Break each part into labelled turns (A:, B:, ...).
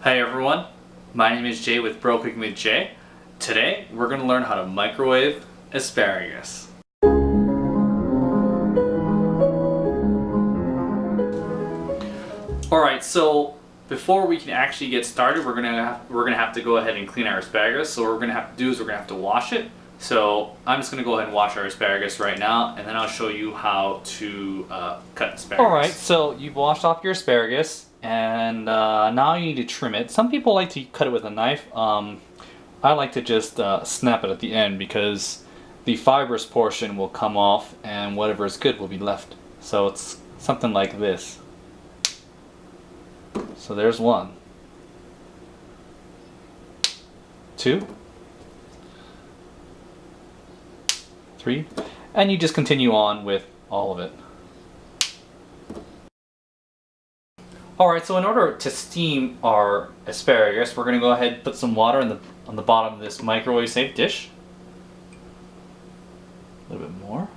A: Hi everyone, my name is Jay with Bro Cooking with Jay. Today we're going to learn how to microwave asparagus. Alright, so before we can actually get started, we're gonna have to go ahead and clean our asparagus. So what we're gonna have to do is we're gonna have to wash it. So I'm just gonna go ahead and wash our asparagus right now, and then I'll show you how to cut asparagus. Alright, so you've washed off your asparagus, and now you need to trim it. Some people like to cut it with a knife. I like to just snap it at the end because the fibrous portion will come off and whatever is good will be left. So it's something like this. So there's 1, 2, 3, and you just continue on with all of it. Alright, so in order to steam our asparagus, we're going to go ahead and put some water on the bottom of this microwave safe dish. A little bit more.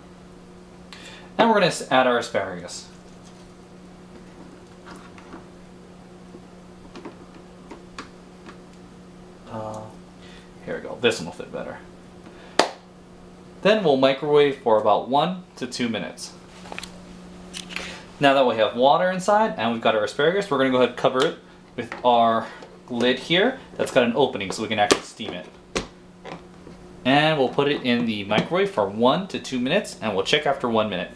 A: And we're going to add our asparagus. Here we go, this one will fit better. Then we'll microwave for about 1 to 2 minutes. Now that we have water inside and we've got our asparagus, we're going to go ahead and cover it with our lid here that's got an opening so we can actually steam it. And we'll put it in the microwave for 1 to 2 minutes, and we'll check after 1 minute.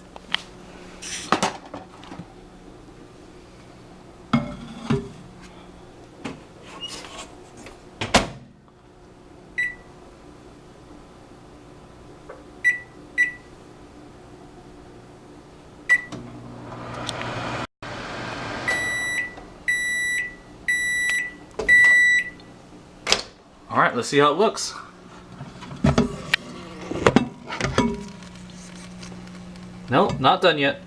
A: Alright, let's see how it looks. Nope, not done yet.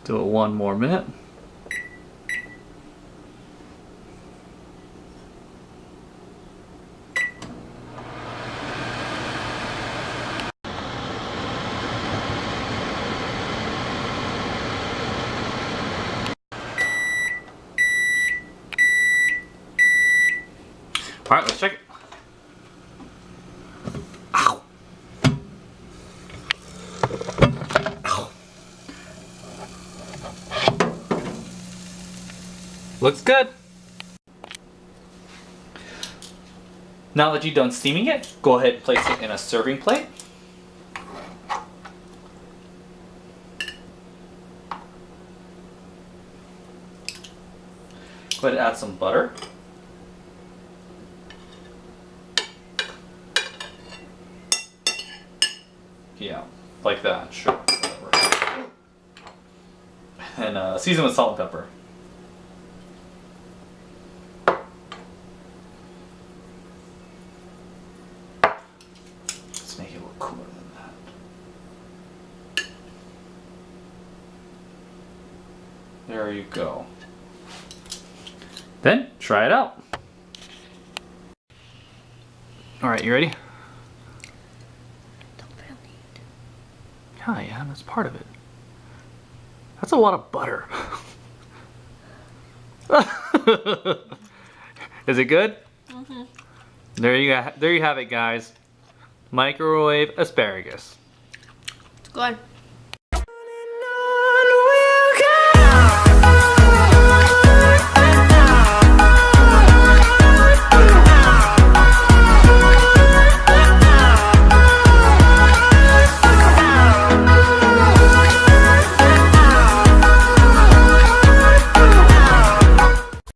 A: Do it 1 more minute. Alright, let's check it. Ow! Ow! Looks good! Now that you've done steaming it, go ahead and place it in a serving plate. Go ahead and add some butter. Yeah, like that, sure, whatever. And season with salt and pepper. Let's make it look cooler than that. There you go. Then, try it out. Alright, you ready? Yeah, that's part of it. That's a lot of butter. Is it good? Mm-hmm. There you have it, guys. Microwave asparagus.
B: It's good.